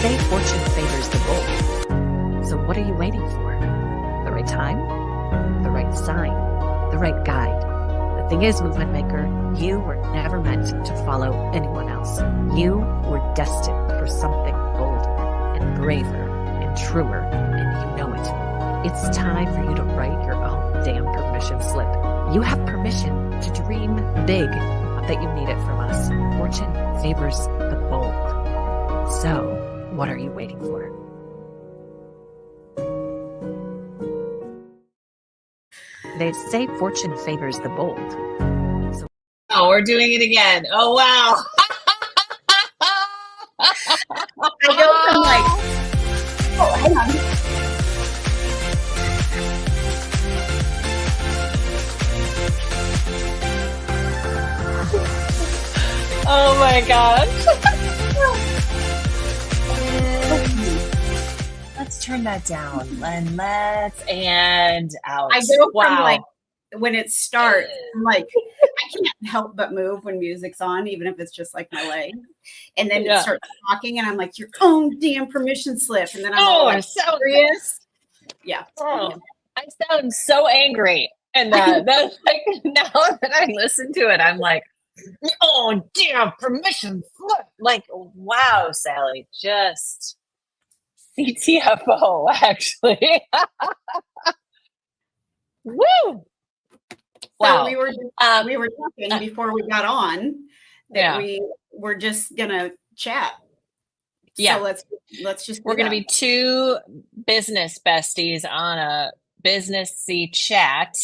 say fortune favors the bold. So what are you waiting for? The right time? The right sign? The right guide? The thing is, movement maker, you were never meant to follow anyone else. You were destined for something bolder and braver and truer, and you know it. It's time for you to write your own damn permission slip. You have permission to dream big, not that you need it from us. Fortune favors the bold. So, what are you waiting for? They say fortune favors the bold. So Oh, we're doing it again. Oh, wow. I go from like, oh, hang on. Oh my gosh. Let's turn that down. And out. I go Wow. from like when it starts, I'm like I can't help but move when music's on, even if it's just like my leg. And then it starts talking, and I'm like, your own damn permission slip. And then I'm all like, so serious. Yeah. Oh, I sound so angry. And that's like now that I listen to it, I'm like, oh damn, permission slip. Like, wow, Sally, just CTFO actually. Woo! Wow. So we were talking before we got on that we were just gonna chat. Yeah. So let's just we're gonna be two business besties on a businessy chat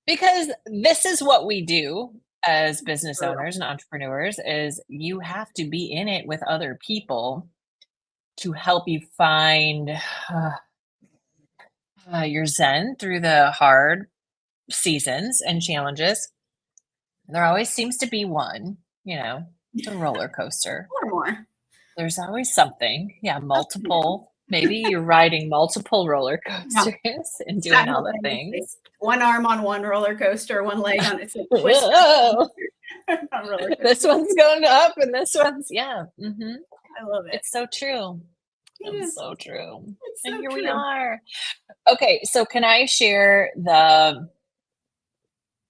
because this is what we do as business owners and entrepreneurs is you have to be in it with other people to help you find your zen through the hard seasons and challenges. There always seems to be one, it's a roller coaster. Or more. There's always something. Yeah, multiple. Maybe you're riding multiple roller coasters and doing all the things. One arm on one roller coaster, one leg on it's a twist. This one's going up and this one's Mm-hmm. I love it. It's so true. It's so true. It's and so here true. we are. Okay, so can I share the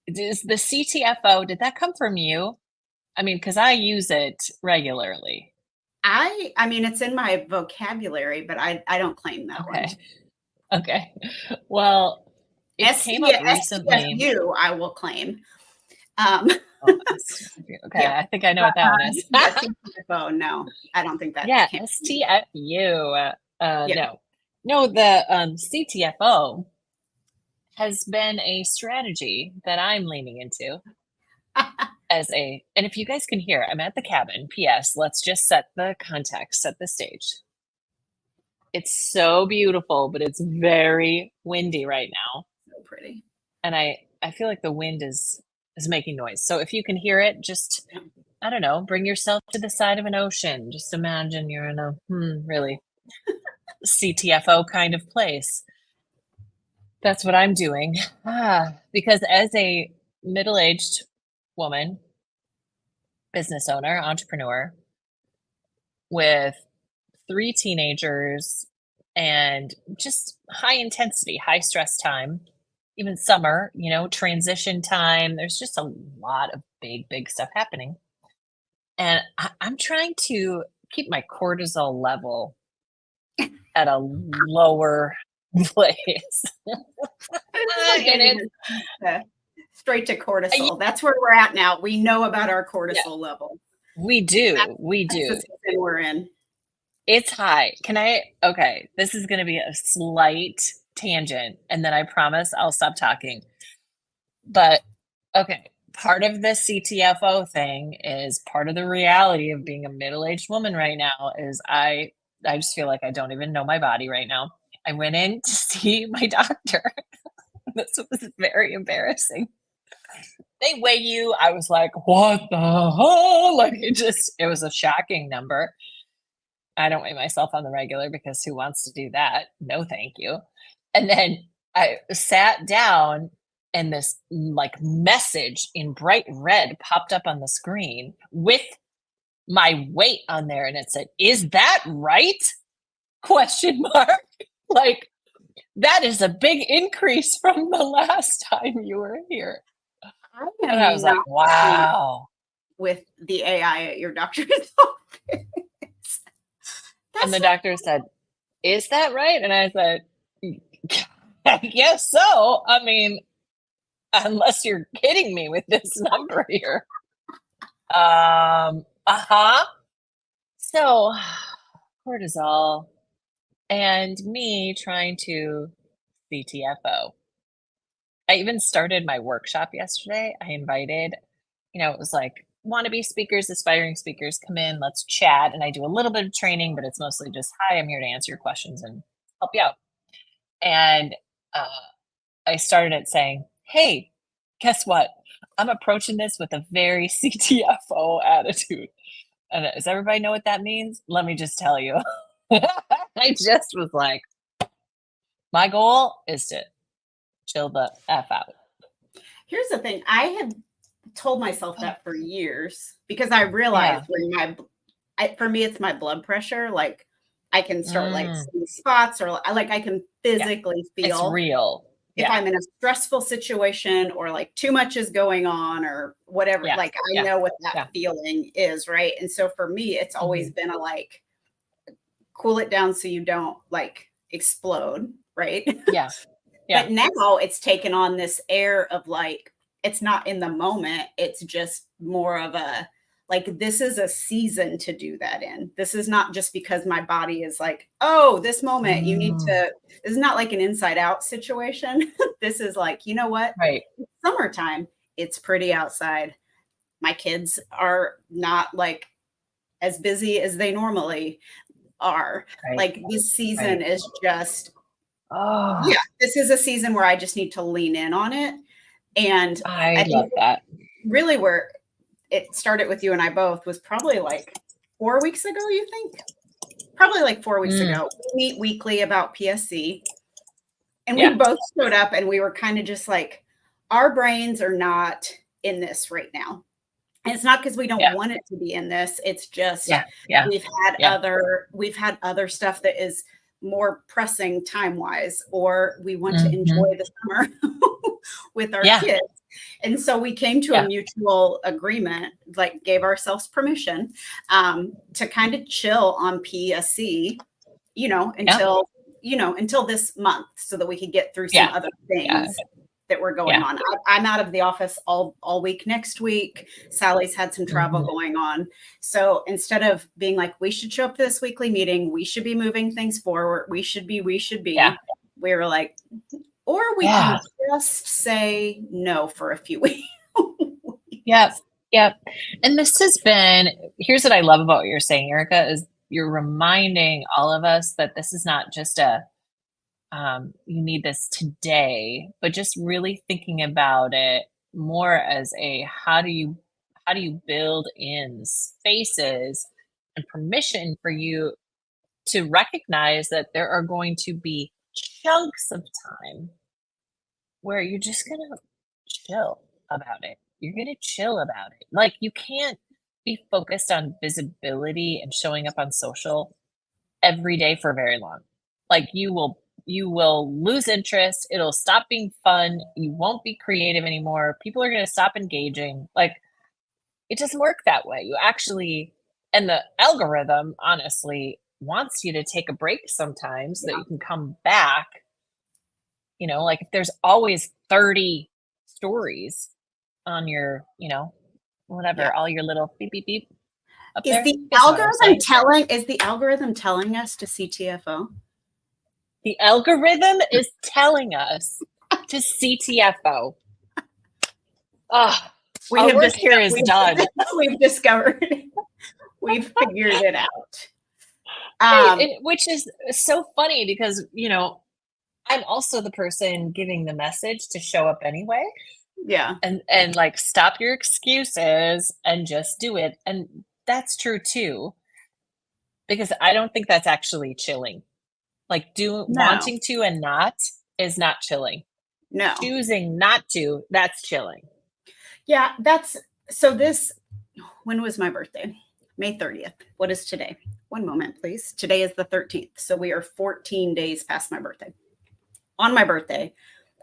CTFO? Did that come from you? I mean, because I use it regularly. I mean, it's in my vocabulary, but I don't claim that one. Okay. Well, it came up recently. STFU, I will claim. Okay, yeah. I think I know what that one is. CTFO, no, I don't think that. Yeah, STFU. No, the CTFO has been a strategy that I'm leaning into. And if you guys can hear, I'm at the cabin. P.S. Let's just set the context, set the stage. It's so beautiful, but it's very windy right now. So pretty. And I feel like the wind is making noise. So if you can hear it, just, I don't know, bring yourself to the side of an ocean. Just imagine you're in a really CTFO kind of place. That's what I'm doing. Because as a middle-aged woman, business owner, entrepreneur, with 3 teenagers and just high intensity, high stress time, even summer, transition time, there's just a lot of big stuff happening. And I'm trying to keep my cortisol level at a lower place. Straight to cortisol. That's where we're at now. We know about our cortisol level. We do. That's the season we're in. It's high. Okay, this is going to be a slight tangent, and then I promise I'll stop talking. But, okay, part of the CTFO thing is part of the reality of being a middle-aged woman right now is I just feel like I don't even know my body right now. I went in to see my doctor. This was very embarrassing. They weigh you. I was like, what the hell? Like, it was a shocking number. I don't weigh myself on the regular because who wants to do that? No, thank you. And then I sat down and this like message in bright red popped up on the screen with my weight on there, and it said, "Is that right?" Question mark. Like, that is a big increase from the last time you were here. I And I was like, not wow. with the AI at your doctor's office. And the doctor said, "Is that right?" And I said, "I guess so. I mean, unless you're kidding me with this number here." Uh-huh. So cortisol and me trying to CTFO. I even started my workshop yesterday. I invited, it was like wannabe speakers, aspiring speakers, come in, let's chat. And I do a little bit of training, but it's mostly just, hi, I'm here to answer your questions and help you out. And I started it saying, hey, guess what? I'm approaching this with a very CTFO attitude. And does everybody know what that means? Let me just tell you. I just was like, my goal is to chill the F out. Here's the thing. I had told myself that for years because I realized when for me, it's my blood pressure. Like I can start like seeing spots or like I can physically feel it's real. If I'm in a stressful situation or like too much is going on or whatever, like I know what that feeling is. Right. And so for me, it's always been a like, cool it down so you don't like explode. Right. Yeah. But now it's taken on this air of like, it's not in the moment. It's just more of a, like, this is a season to do that in. This is not just because my body is like, oh, this moment you need to, this is not like an inside out situation. This is like, you know what? Right. It's summertime. It's pretty outside. My kids are not like as busy as they normally are. Right. Like this season is just, this is a season where I just need to lean in on it. And I love that. Really where it started with you and I both was probably like 4 weeks ago, you think? Probably like 4 weeks ago. We meet weekly about PSC. And we both showed up and we were kind of just like, our brains are not in this right now. And it's not because we don't want it to be in this. It's just we've had other stuff that is more pressing time-wise, or we want to enjoy the summer with our kids. And so we came to a mutual agreement, like gave ourselves permission to kind of chill on PSC, until this month so that we could get through some other things that were going on. I'm out of the office all week next week. Sally's had some travel going on. So instead of being like, we should show up to this weekly meeting, we should be moving things forward. We should be, we were like, or we can just say no for a few weeks. Yep. And this has been, here's what I love about what you're saying, Erica, is you're reminding all of us that this is not just you need this today, but just really thinking about it more as a how do you build in spaces and permission for you to recognize that there are going to be chunks of time where you're just gonna chill about it. You're gonna chill about it. Like you can't be focused on visibility and showing up on social every day for very long. Like you will lose interest. It'll stop being fun. You won't be creative anymore. People are going to stop engaging. Like it doesn't work that way. You actually, and the algorithm honestly wants you to take a break sometimes so that you can come back. Like if there's always 30 stories on your, whatever, all your little beep, beep, beep. Is the algorithm telling us to CTFO? The algorithm is telling us to CTFO. Our work here is done. We've discovered. We've figured it out. Which is so funny because, I'm also the person giving the message to show up anyway. Yeah. And like, stop your excuses and just do it. And that's true too, because I don't think that's actually chilling. Like wanting to and not is not chilling. No. Choosing not to, that's chilling. Yeah, when was my birthday? May 30th. What is today? One moment, please. Today is the 13th. So we are 14 days past my birthday. On my birthday,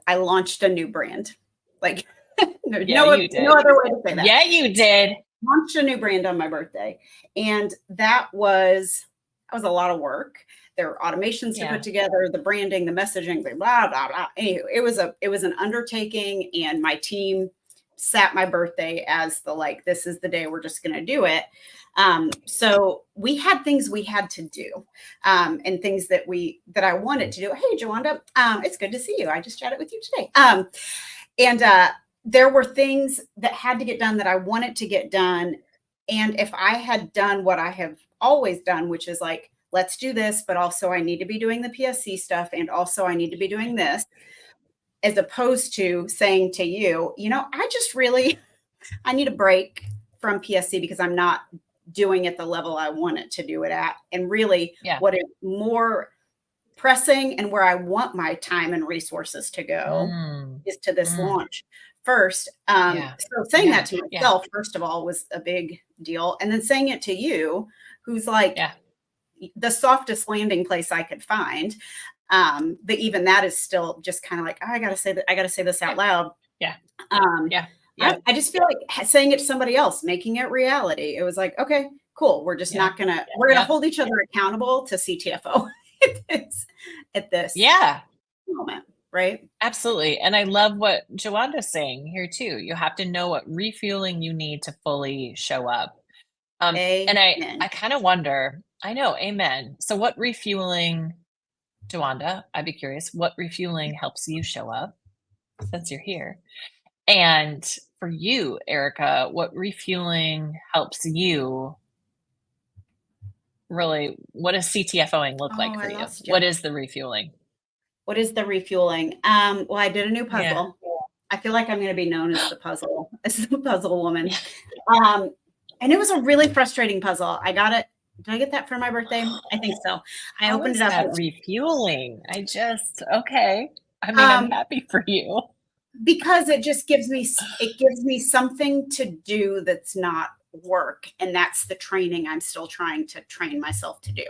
I launched a new brand. Like, no other way to say that. Yeah, you did. Launched a new brand on my birthday. And that was a lot of work. There were automations to put together, the branding, the messaging, blah, blah, blah. Anyway, it was an undertaking, and my team sat my birthday as the, like, this is the day we're just going to do it. So we had things we had to do, and things that I wanted to do. Hey, Joanda, it's good to see you. I just chatted with you today. And there were things that had to get done that I wanted to get done. And if I had done what I have always done, which is like, let's do this, but also I need to be doing the PSC stuff. And also I need to be doing this, as opposed to saying to you, I need a break from PSC because I'm not doing it the level I want it to do it at. And really what is more pressing and where I want my time and resources to go is to this launch first. So saying that to myself, first of all, was a big deal. And then saying it to you, who's like the softest landing place I could find. But even that is still just kind of like, oh, I gotta say this out loud. I just feel like saying it to somebody else, making it reality. It was like, okay, cool. We're just not gonna, we're gonna hold each other accountable to CTFO at this moment. Right. Absolutely. And I love what Joanda's saying here too. You have to know what refueling you need to fully show up. And I kind of wonder, I know, amen. So what refueling, Joanda, I'd be curious, what refueling helps you show up since you're here? And for you, Erica, what refueling helps you really, what does CTFOing look like for you? What is the refueling? What is the refueling? Well, I did a new puzzle. Yeah. I feel like I'm going to be known as the puzzle woman. And it was a really frustrating puzzle. I got it. Did I get that for my birthday? I think so. I opened it up. That refueling. Okay. I mean, I'm happy for you. Because it just gives me something to do that's not work. And that's the training I'm still trying to train myself to do,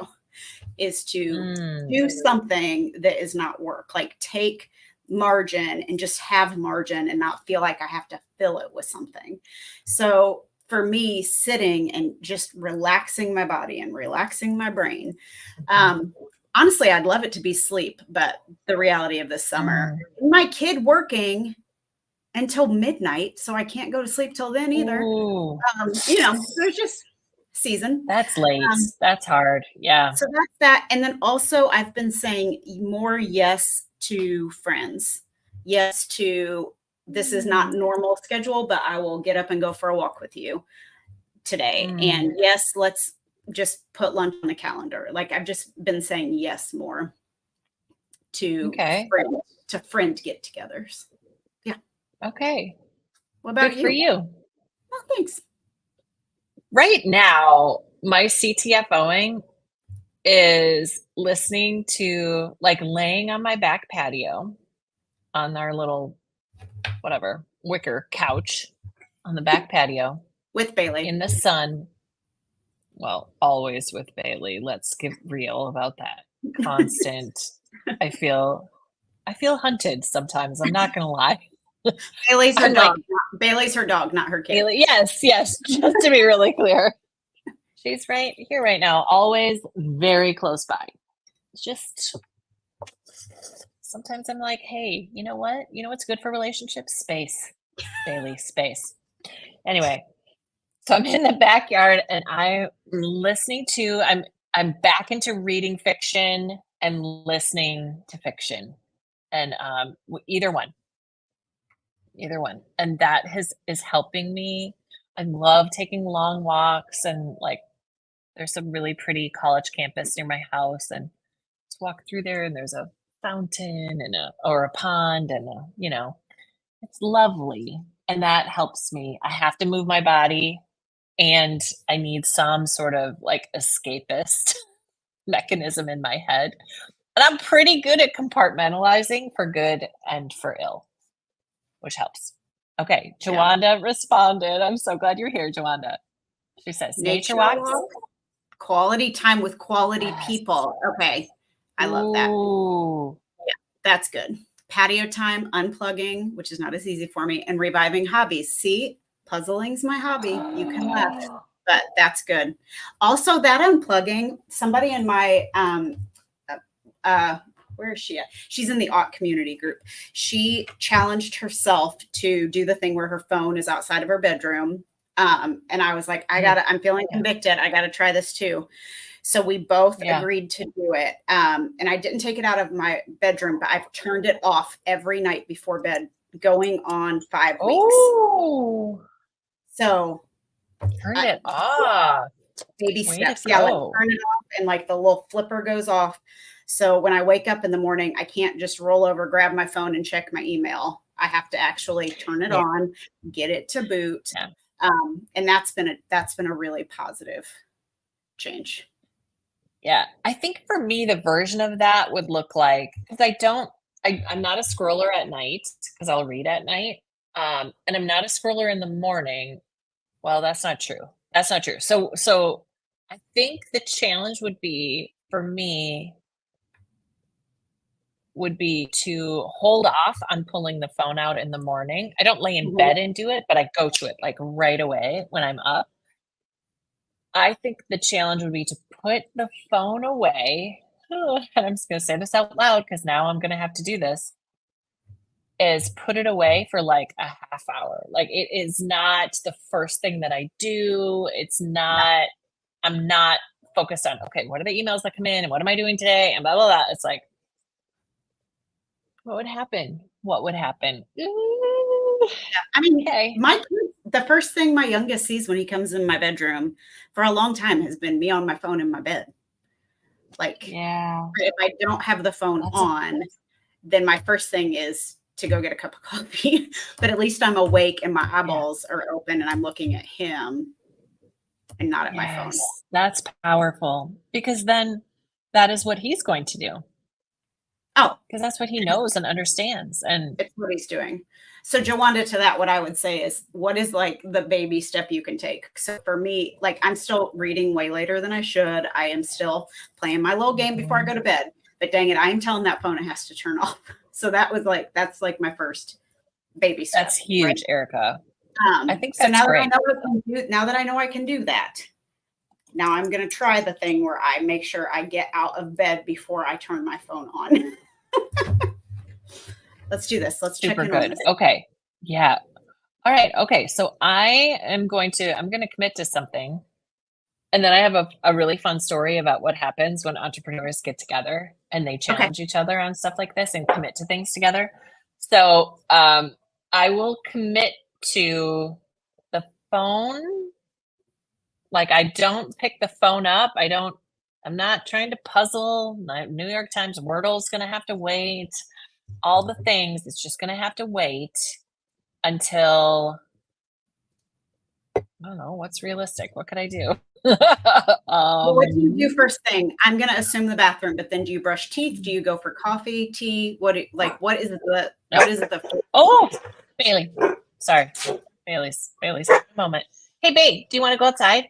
is to do something that is not work. Like take margin and just have margin and not feel like I have to fill it with something. So for me, sitting and just relaxing my body and relaxing my brain. Honestly, I'd love it to be sleep, but the reality of this summer, my kid working until midnight, so I can't go to sleep till then either. There's just season. That's late. That's hard. Yeah. So that's that. And then also I've been saying more yes to friends. Yes to, this is not normal schedule, but I will get up and go for a walk with you today. And yes, let's just put lunch on the calendar. Like I've just been saying yes more to friend get-togethers. Yeah. Okay. What about Good for you? Oh, thanks. Right now, my CTFOing is listening to, like, laying on my back patio on our little wicker couch on the back patio with Bailey in the sun. Well, always with Bailey. Let's get real about that. Constant. I feel hunted sometimes. I'm not going to lie. Bailey's her dog. Bailey's her dog, not her kid. Bailey, yes. Just to be really clear. She's right here right now, always very close by. Just sometimes I'm like, hey, you know what? You know what's good for relationships? Space. Bailey, space. Anyway, so I'm in the backyard and I'm listening to, I'm back into reading fiction and listening to fiction. And either one. And that is helping me. I love taking long walks, and like there's some really pretty college campus near my house, and just walk through there and there's a fountain and a pond and it's lovely. And that helps me. I have to move my body and I need some sort of like escapist mechanism in my head. And I'm pretty good at compartmentalizing for good and for ill, which helps. Okay, Joanda responded. I'm so glad you're here, Joanda. She says nature walks. Quality time with quality people. Okay. I love that. Ooh. Yeah, that's good. Patio time, unplugging, which is not as easy for me, and reviving hobbies. See, puzzling's my hobby. You can laugh, but that's good. Also, that unplugging, somebody in my where is she at? She's in the AUT community group. She challenged herself to do the thing where her phone is outside of her bedroom. And I was like, I'm feeling convicted. I gotta try this too. So we both agreed to do it. And I didn't take it out of my bedroom, but I've turned it off every night before bed, going on 5 weeks. Oh, so turn it off. Baby steps. Yeah, like turn it off and like the little flipper goes off. So when I wake up in the morning, I can't just roll over, grab my phone and check my email. I have to actually turn it on, get it to boot. Yeah. And that's been a really positive change. Yeah. I think for me, the version of that would look like, because I'm not a scroller at night because I'll read at night. And I'm not a scroller in the morning. Well, that's not true. That's not true. So I think the challenge would be for me would be to hold off on pulling the phone out in the morning. I don't lay in bed and do it, but I go to it like right away when I'm up. I think the challenge would be to put the phone away. And I'm just going to say this out loud because now I'm going to have to do this. Is put it away for like a half hour. Like it is not the first thing that I do. It's not, I'm not focused on, okay, what are the emails that come in and what am I doing today? And blah, blah, blah. It's like, what would happen? What would happen? Yeah. I mean, the first thing my youngest sees when he comes in my bedroom for a long time has been me on my phone in my bed. Like, if I don't have the phone on, then my first thing is to go get a cup of coffee. But at least I'm awake and my eyeballs are open and I'm looking at him and not at my phone. That's powerful because then that is what he's going to do. Oh, because that's what he knows and understands. And it's what he's doing. So Jawanda, to that, what I would say is, what is like the baby step you can take? So for me, like I'm still reading way later than I should. I am still playing my little game before I go to bed. But dang it, I am telling that phone it has to turn off. So that's like my first baby step. That's huge, right? Erica. I think so. Now great. That I know I can do that. Now I'm going to try the thing where I make sure I get out of bed before I turn my phone on. Let's do this. Let's check in on this. Okay. Yeah. All right. Okay. So I'm going to commit to something. And then I have a really fun story about what happens when entrepreneurs get together and they challenge each other on stuff like this and commit to things together. So I will commit to the phone. Like I don't pick the phone up. I'm not trying to puzzle. My New York Times Wordle's going to have to wait. All the things, it's just going to have to wait until, I don't know, what's realistic? What could I do? Well, what do you do first thing? I'm going to assume the bathroom, but then do you brush teeth? Do you go for coffee, tea? What is it? Oh, Bailey. Sorry. Bailey's a moment. Hey, babe, do you want to go outside?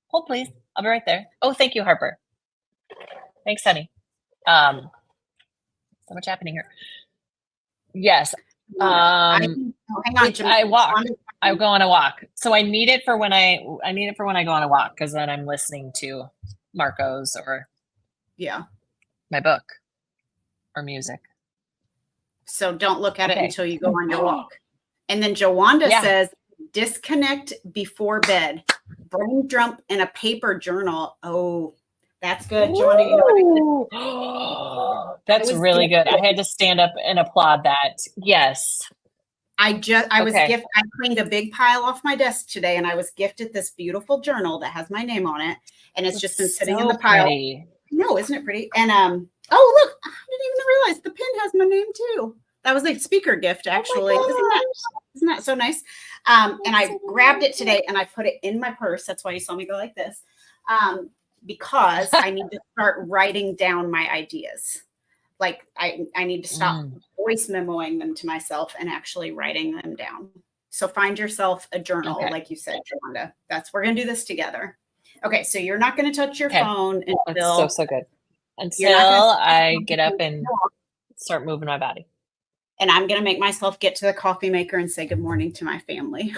Hold, please. I'll be right there. Oh, thank you, Harper. Thanks, honey. So much happening here. Yes. Hang on, I walk. I go on a walk. So I need it for when I go on a walk because then I'm listening to Marco's or my book or music. So don't look at it until you go on your walk. And then Jawanda says, disconnect before bed. Brain dump in a paper journal. Oh, that's good, Jawanda. That's really good. I had to stand up and applaud that. Yes. I cleaned a big pile off my desk today and I was gifted this beautiful journal that has my name on it. And it's just been sitting in the pile. Pretty. No, isn't it pretty? And oh look, I didn't even realize the pen has my name too. That was a speaker gift, actually. Isn't that so nice? And I grabbed it today and I put it in my purse. That's why you saw me go like this. Because I need to start writing down my ideas. Like I need to stop voice memoing them to myself and actually writing them down. So find yourself a journal, Okay. like you said, Joanna. We're going to do this together. Okay. So you're not going to touch your Okay. phone That's until so good. you're Until not gonna I get up and start moving my body. and I'm going to make myself get to the coffee maker and say good morning to my family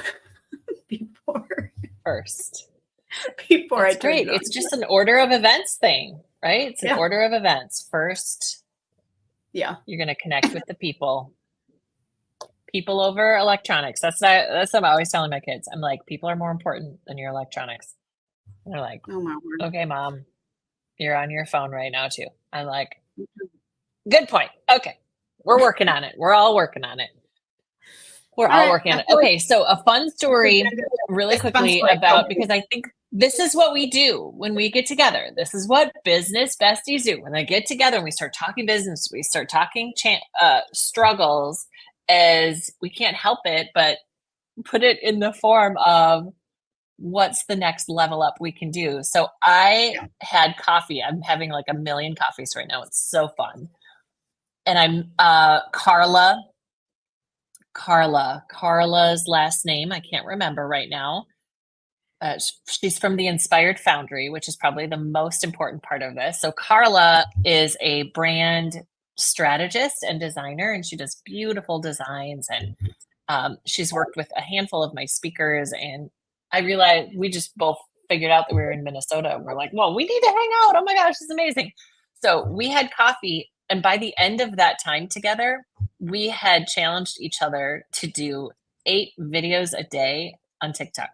First. before It's I turn great. it on. It's just an order of events thing, right? It's an Yeah. order of events. First, Yeah. you're going to connect with the people over electronics. That's what I'm always telling my kids. I'm like, people are more important than your electronics. And they're like, Oh my word. okay, mom, you're on your phone right now too. I'm like, good point. Okay. We're working on it. We're all working on it. We're all working on it. Okay. So a fun story really quickly about, because I think this is what we do when we get together. This is what business besties do. When they get together and we start talking business, we start talking struggles, as we can't help it, but put it in the form of what's the next level up we can do. So I had coffee. I'm having like a million coffees right now. It's so fun. And I'm Carla's last name, I can't remember right now. She's from the Inspired Foundry, which is probably the most important part of this. So Carla is a brand strategist and designer, and she does beautiful designs. And she's worked with a handful of my speakers. And I realized we just both figured out that we were in Minnesota. We're like, well, we need to hang out. Oh my gosh, it's amazing. So we had coffee. And by the end of that time together, we had challenged each other to do 8 videos a day on TikTok.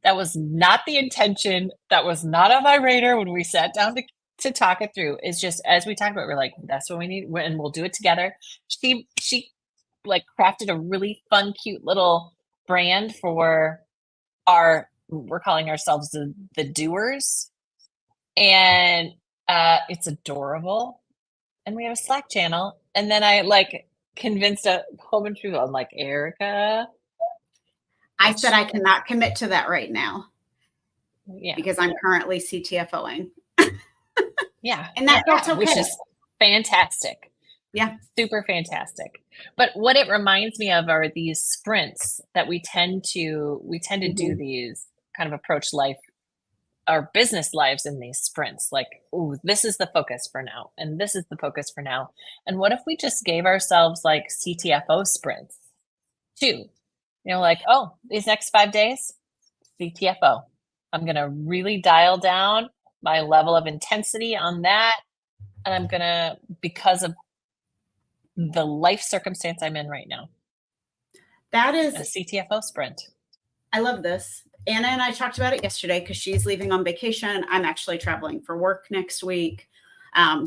That was not the intention. That was not on my radar when we sat down to talk it through. It's just, as we talked about, we're like, that's what we need, and we'll do it together. She like crafted a really fun, cute little brand for we're calling ourselves the doers. And it's adorable. And we have a Slack channel. And then I like convinced a whole bunch of people. I'm like, Erica. I said I cannot commit to that right now. Yeah. Because I'm currently CTFOing. Yeah. And that's okay. Which is fantastic. Yeah. Super fantastic. But what it reminds me of are these sprints that we tend to do these kind of approach life, our business lives in these sprints. Like, ooh, this is the focus for now. And this is the focus for now. And what if we just gave ourselves like CTFO sprints too? You know, like, oh, these next 5 days, CTFO. I'm going to really dial down my level of intensity on that. And I'm going to, because of the life circumstance I'm in right now. That is a CTFO sprint. I love this. Anna and I talked about it yesterday because she's leaving on vacation. I'm actually traveling for work next week. And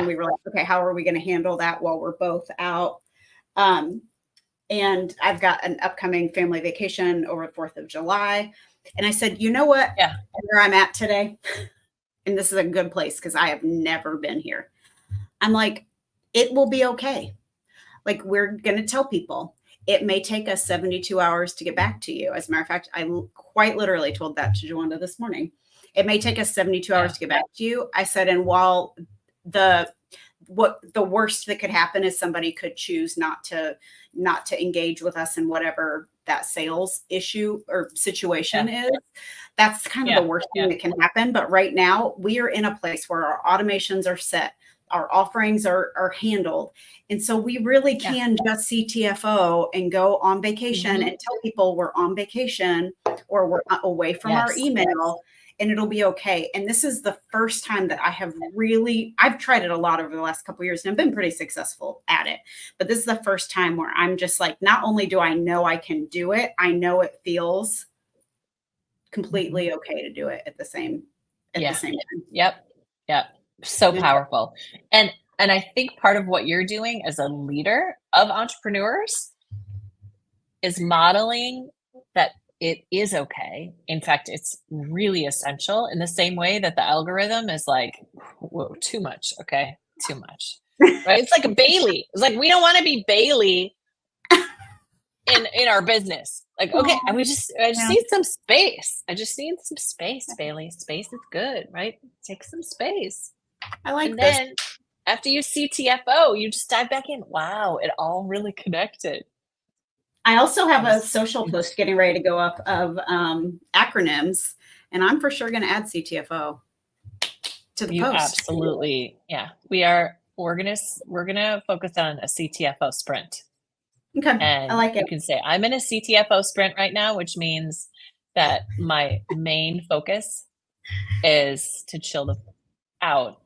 we were like, okay, how are we going to handle that while we're both out? And I've got an upcoming family vacation over the 4th of July. And I said, you know what? Yeah. Where I'm at today, and this is a good place because I have never been here. I'm like, it will be okay. Like, we're going to tell people it may take us 72 hours to get back to you. As a matter of fact, I quite literally told that to Joanna this morning. It may take us 72 hours to get back to you. I said, and while the worst that could happen is somebody could choose not to engage with us in whatever that sales issue or situation is. That's kind of the worst thing that can happen. But right now we are in a place where our automations are set. Our offerings are handled. And so we really can just CTFO and go on vacation and tell people we're on vacation or we're away from our email, and it'll be okay. And this is the first time that I've tried it a lot over the last couple of years and I've been pretty successful at it. But this is the first time where I'm just like, not only do I know I can do it, I know it feels completely okay to do it at the same time. Yep. So powerful. And I think part of what you're doing as a leader of entrepreneurs is modeling that it is okay. In fact, it's really essential in the same way that the algorithm is like, whoa, too much. Okay. Too much. Right. It's like a Bailey. It's like, we don't want to be Bailey in our business. Like, okay, I just need some space. I just need some space, Bailey. Space is good, right? Take some space. I like and this. Then after you CTFO, you just dive back in. Wow, it all really connected. I also have a social post getting ready to go up of acronyms, and I'm for sure going to add CTFO to the You post. absolutely, yeah. We're gonna focus on a CTFO sprint. Okay, And I like it. you can say, I'm in a CTFO sprint right now, which means that my main focus is to chill out.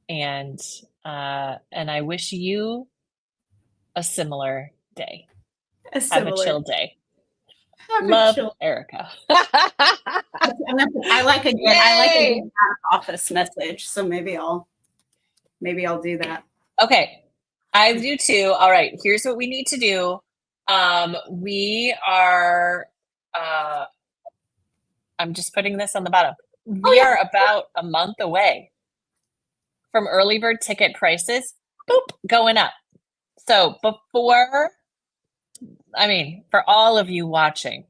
And I wish you a similar day. Have a chill day. Love, Erica. I like a good office message, so maybe I'll do that. Okay, I do too. All right, here's what we need to do. We are. I'm just putting this on the bottom. We are about a month away from early bird ticket prices, going up. So for all of you watching,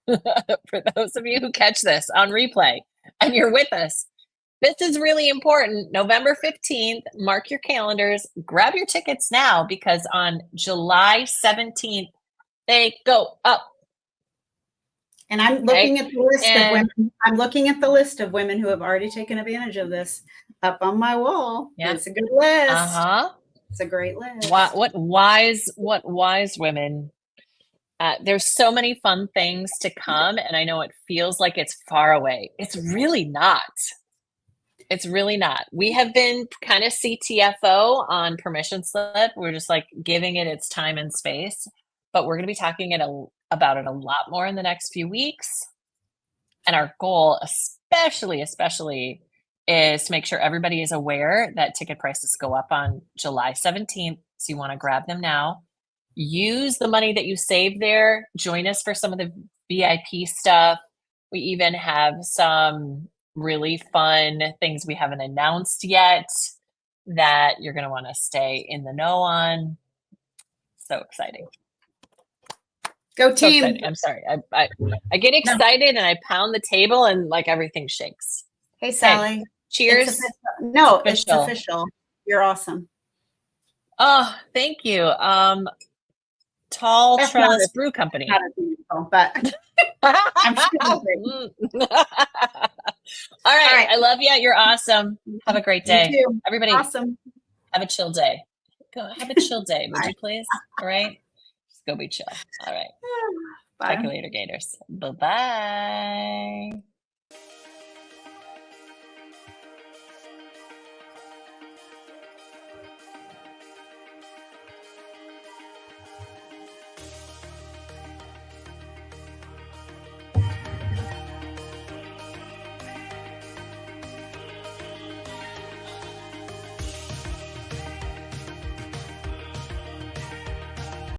for those of you who catch this on replay and you're with us, this is really important. November 15th, mark your calendars, grab your tickets now, because on July 17th, they go up. And I'm looking at the list of women. I'm looking at the list of women who have already taken advantage of this up on my wall. Yeah. It's a good list. It's a great list. What wise women. There's so many fun things to come, and I know it feels like it's far away. It's really not. It's really not. We have been kind of CTFO on permission slip. We're just like giving it its time and space, but we're going to be talking about it a lot more in the next few weeks. And our goal, especially, is to make sure everybody is aware that ticket prices go up on July 17th. So you want to grab them now. Use the money that you save there. Join us for some of the VIP stuff. We even have some really fun things we haven't announced yet that you're going to want to stay in the know on. So exciting. Go team. So I'm sorry. I get excited and I pound the table and like everything shakes. Hey, Sally. Hey, cheers. It's official. You're awesome. Oh, thank you. Tall Trellis Brew Company. But I'm sure. All right. I love you. You're awesome. Have a great day. You too. Everybody, awesome. Have a chill day. Go have a chill day, would you please? All right. Just go be chill. All right. Talk to you later, Gators. Bye-bye.